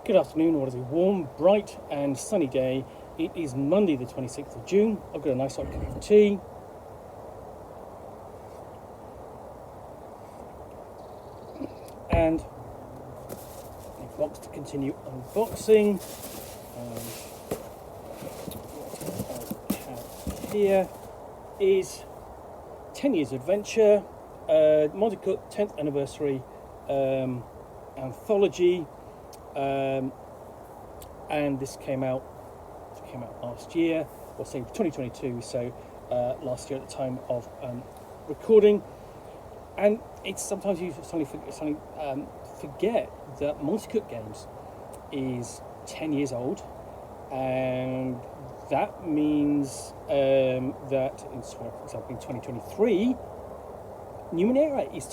Good afternoon, what is a warm, bright and sunny day. It is Monday the 26th of June. I've got a nice hot cup of tea. And a box to continue unboxing. What I have here is 10 Years Adventure, Monte Cook 10th Anniversary anthology. And this came out last year, or say 2022, so last year at the time of recording. And it's sometimes you suddenly forget that Monte Cook Games is 10 years old, and that means that, for example, in 2023, Numenera is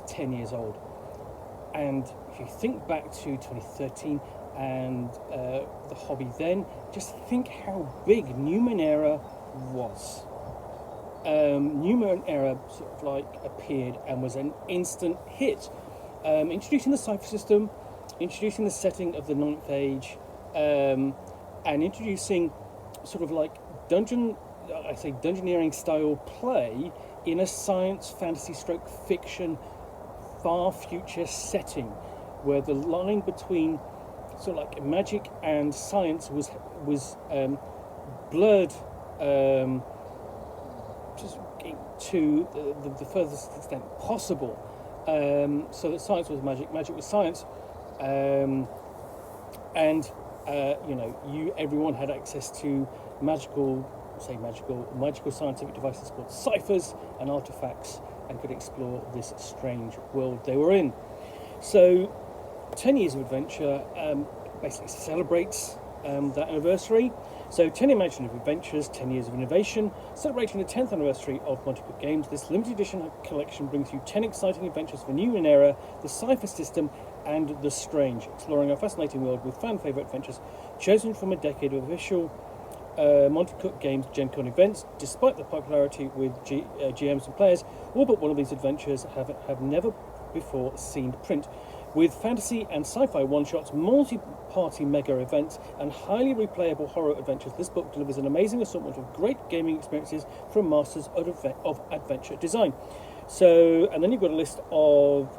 10 years old. And if you think back to 2013 and the hobby then, just think how big Numenera was. Numenera sort of like appeared and was an instant hit. Introducing the Cypher system, introducing the setting of the 9th Age, and introducing sort of like dungeoneering style play in a science, fantasy stroke fiction far future setting, where the line between sort of like magic and science was blurred just to the furthest extent possible, so that science was magic, magic was science, and everyone had access to magical scientific devices called ciphers and artifacts, and could explore this strange world they were in. So 10 Years of Adventure basically celebrates that anniversary. So 10 Imaginative Adventures, 10 Years of Innovation, celebrating the 10th anniversary of Monte Cook Games. This limited edition collection brings you 10 exciting adventures for Numenera, the Cypher system, and the strange, exploring a fascinating world with fan favourite adventures chosen from a decade of official Monte Cook Games Gen Con events. Despite the popularity with GMs and players, all but one of these adventures have never before seen print. With fantasy and sci-fi one-shots, multi-party mega events, and highly replayable horror adventures, this book delivers an amazing assortment of great gaming experiences from masters of adventure design. So, and then you've got a list of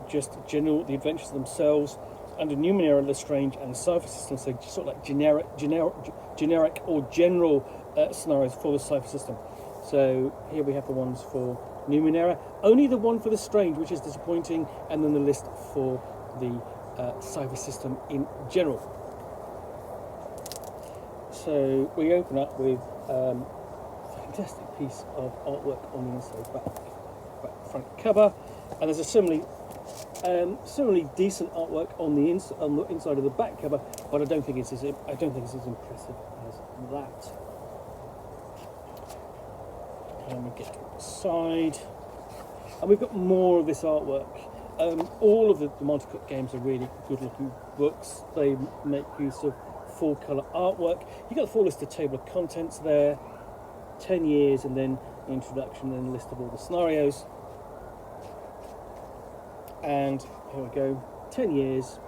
just the adventures themselves, under Numenera, Lestrange, and the Cypher system, so sort of like generic or general scenarios for the Cypher system. So here we have the ones for Numenera, only the one for the Strange, which is disappointing, and then the list for the Cypher system in general. So we open up with a fantastic piece of artwork on the inside, back front cover, and there's a similarly decent artwork on the inside of the back cover, but I don't think it's as impressive as that. And we get to the side, and we've got more of this artwork. All of the Monte Cook Games are really good-looking books. They make use of full-colour artwork. You've got the full list of table of contents there, 10 years, and then the introduction, and a list of all the scenarios. And here we go, 10 years,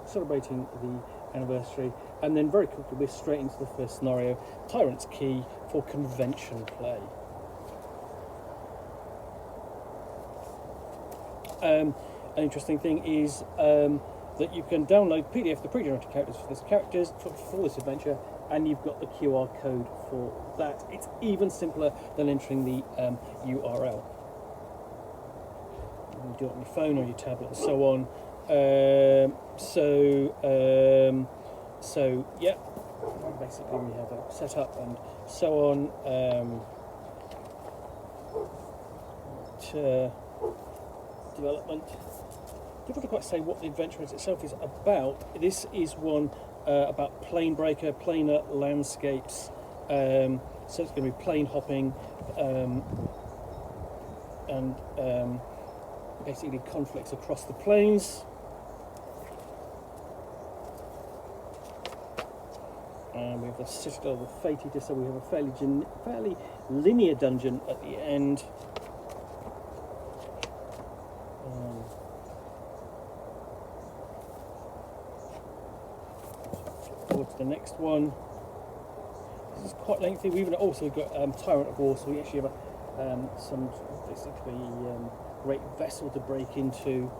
celebrating the anniversary, and then very quickly we're straight into the first scenario, Tyrant's Key for convention play. An interesting thing is that you can download PDF, the pre-generated characters for this adventure, and you've got the QR code for that. It's even simpler than entering the URL. You can do it on your phone or your tablet and so on. So yeah, basically we have a setup and so on. Development. Difficult to quite say what the adventure itself is about. This is one about plane breaker, planar landscapes. So it's going to be plane hopping and basically conflicts across the planes. And we have the Citadel of the Fated, so we have a fairly linear dungeon at the end. forward to the next one. This is quite lengthy. We've also got Tyrant of War, so we actually have some basically great vessel to break into.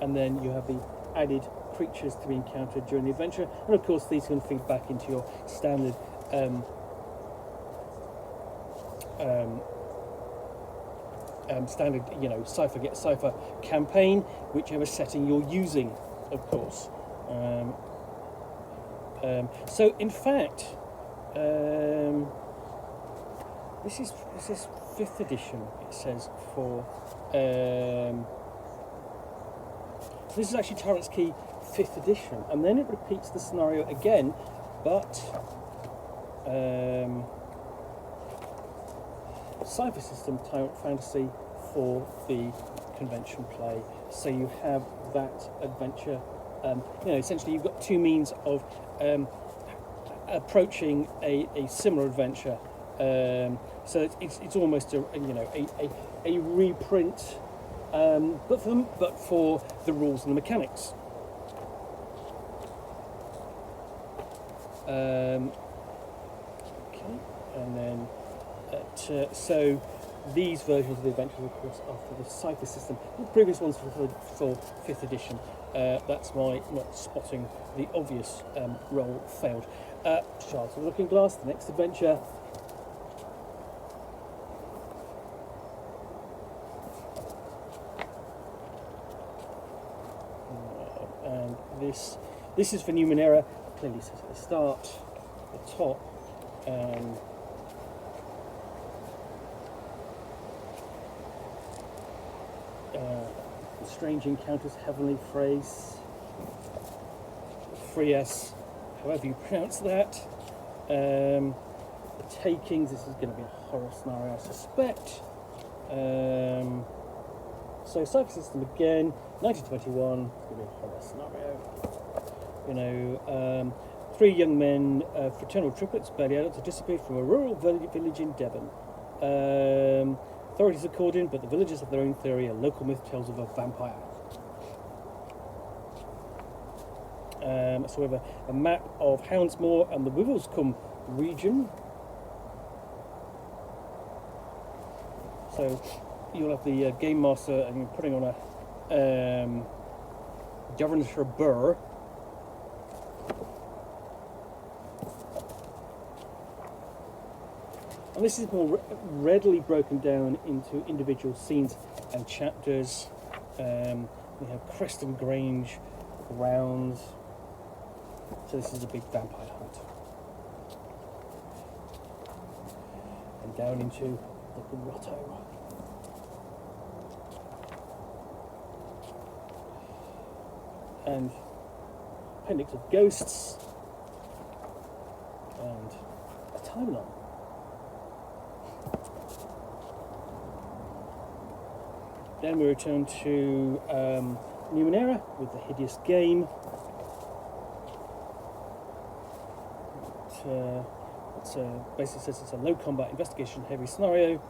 And then you have the added creatures to be encountered during the adventure, and of course these can feed back into your standard standard, Cypher campaign, whichever setting you're using, of course. So in fact, this is 5th edition. It says for this is actually Tyrant's Key 5th edition, and then it repeats the scenario again, but Cypher system, Tyrant Fantasy for the convention play. So you have that adventure. Essentially you've got two means of approaching a similar adventure. So it's almost a reprint, but for the rules and the mechanics. Okay, and then so these versions of the adventures, of course, are for the Cypher system. The previous ones for 5th edition. That's my not spotting the obvious roll failed. Shards of the Looking Glass, the next adventure. And this is for Numenera. Clearly says at the start, the top. Strange Encounters, Heavenly Phrase, Frias, however you pronounce that. The Takings, this is going to be a horror scenario, I suspect. So Cypher system again, 1921, it's going to be a horror scenario. Three young men, fraternal triplets, barely adults, have disappeared from a rural village in Devon. Authorities are called in, but the villagers have their own theory. A local myth tells of a vampire. So we have a map of Houndsmore and the Wivelscombe region. So you'll have the game master and you're putting on a Devonshire burr. And this is more readily broken down into individual scenes and chapters. We have Creston Grange grounds. So this is a big vampire hunt. And down into the grotto. And appendix of ghosts. And a timeline. Then we return to Numenera with the hideous game. It basically says it's a low combat investigation heavy scenario.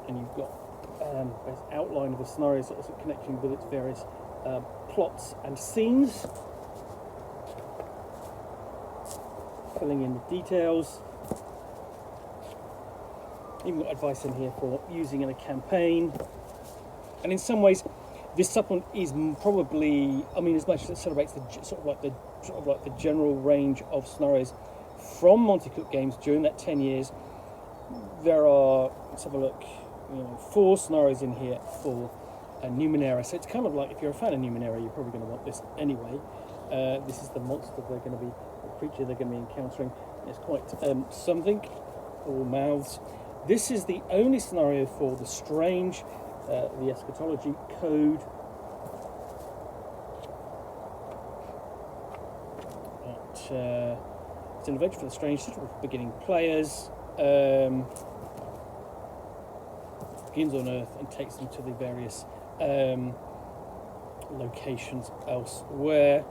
And you've got an outline of the scenario, sort of connecting with its various plots and scenes. Filling in the details. Even got advice in here for using in a campaign. And in some ways, this supplement is probably, as much as it celebrates the general range of scenarios from Monte Cook Games during that 10 years. There are, let's have a look, 4 scenarios in here for Numenera. So it's kind of like, if you're a fan of Numenera, you're probably going to want this anyway. This is the monster they're going to be, the creature they're going to be encountering. It's quite something. All mouths. This is the only scenario for the strange, the eschatology code. It's an adventure for the strange, suitable for beginning players. Begins on Earth and takes them to the various locations elsewhere.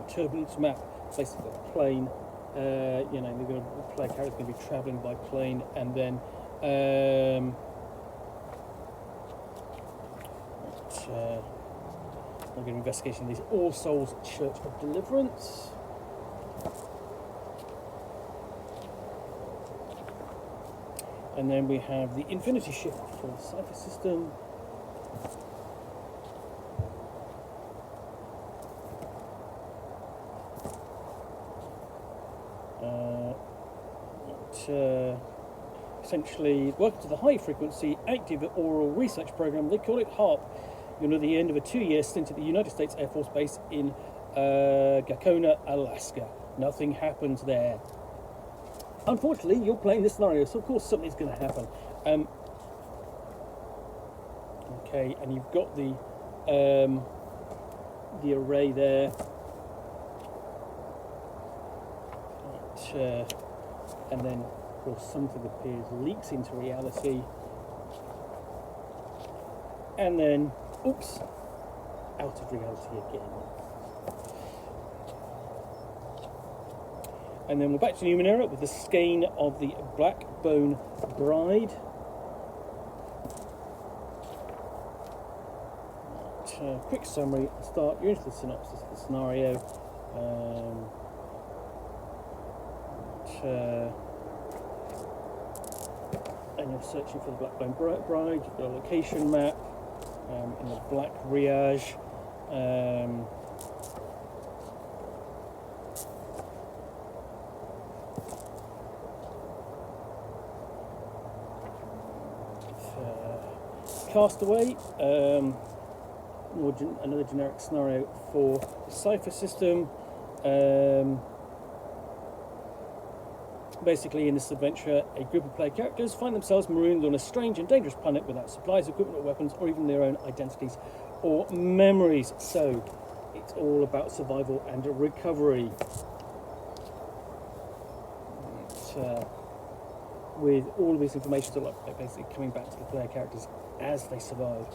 turbulence map. It's basically a plane. You know, the player character is going to be travelling by plane, and then we're going to investigation these All Souls Church of Deliverance. And then we have the Infinity Shift for the Cypher system. Essentially, welcome to the High Frequency Active Oral Research Program. They call it HARP. You're near the end of a 2-year stint at the United States Air Force Base in Gacona, Alaska. Nothing happens there. Unfortunately, you're playing this scenario, so of course something's going to happen. Okay, and you've got the array there. And then, of course, something appears, leaks into reality, and then, oops, out of reality again. And then we're back to Numenera with the skein of the Blackbone Bride. Quick summary at the start. You're into the synopsis of the scenario. And you're searching for the Blackbone Bride. You've got a location map in the Black Riage. Castaway, another generic scenario for the Cypher system. Basically, in this adventure, a group of player characters find themselves marooned on a strange and dangerous planet without supplies, equipment, or weapons, or even their own identities or memories. So, it's all about survival and recovery. With all of this information, so like basically coming back to the player characters as they survive.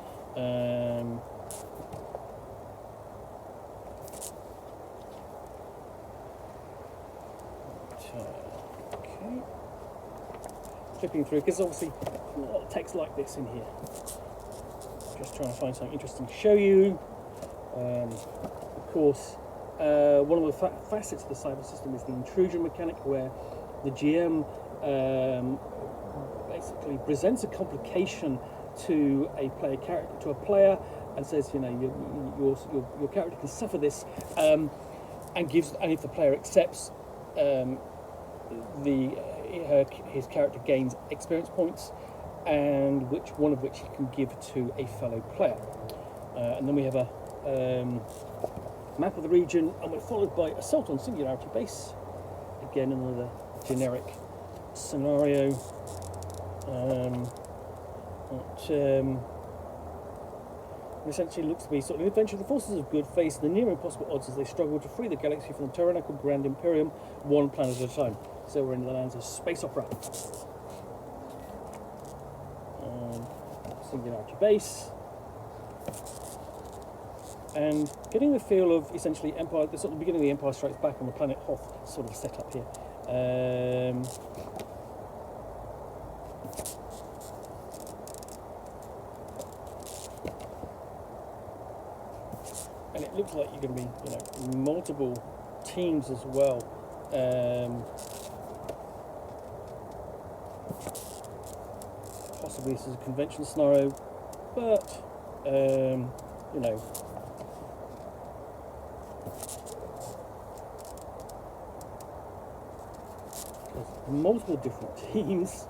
Okay. Flipping through, because obviously a lot of text like this in here. Just trying to find something interesting to show you. Of course, one of the facets of the Cypher system is the intrusion mechanic, where the GM basically presents a complication to a player, and says, you know, your character can suffer this, and if the player accepts, his character gains experience points, and one of which he can give to a fellow player. And then we have a map of the region, and we're followed by Assault on Singularity Base. Again, another generic scenario. Essentially looks to be sort of an adventure. The forces of good face the near impossible odds as they struggle to free the galaxy from the tyrannical Grand Imperium, one planet at a time. So we're in the lands of space opera. Singularity Base. And getting the feel of essentially Empire, the sort of beginning of the Empire Strikes Back on the planet Hoth sort of setup here. And it looks like you're going to be, you know, multiple teams as well. Possibly this is a convention scenario, but you know, there's multiple different teams.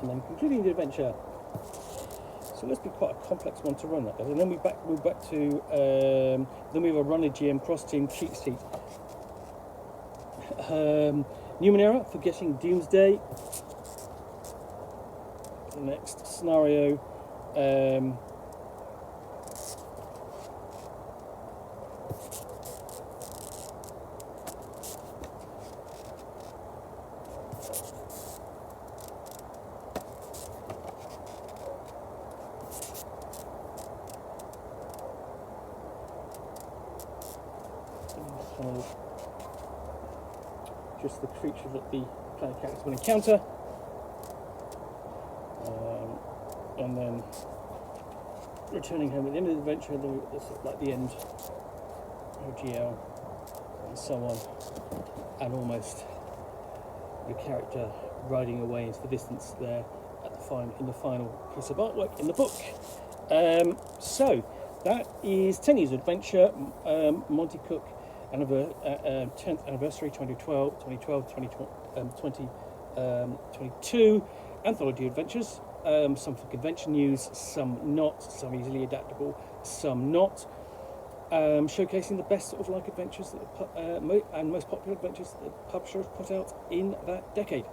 And then concluding the adventure. So let's be quite a complex one to run that. And then we're back to then we have a run a GM cross team cheat sheet. Numenera, Forgetting Doomsday. The next scenario. kind of just the creature that the player character will encounter, and then returning home at the end of the adventure, like the end OGL and so on, and almost your character riding away into the distance there at in the final piece of artwork in the book. So that is 10 years of adventure, Monte Cook 10th anniversary 2022 anthology adventures, some for convention use, some not, some easily adaptable, some not, showcasing the best sort of like adventures that and most popular adventures that the publisher has put out in that decade.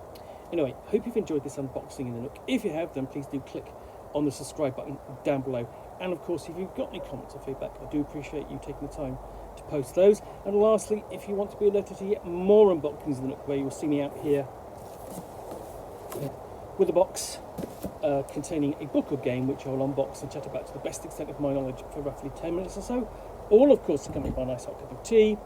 Anyway, hope you've enjoyed this unboxing in the Nook. If you have, then please do click on the subscribe button down below. And of course, if you've got any comments or feedback, I do appreciate you taking the time to post those. And lastly, if you want to be alerted to yet more unboxings in the Nook, where you will see me out here with a box containing a book or game, which I'll unbox and chat about to the best extent of my knowledge for roughly 10 minutes or so. All, of course, accompanied by a nice hot cup of tea.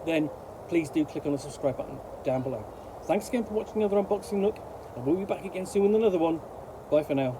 Then please do click on the subscribe button down below. Thanks again for watching another unboxing Nook, and we'll be back again soon with another one. Bye for now.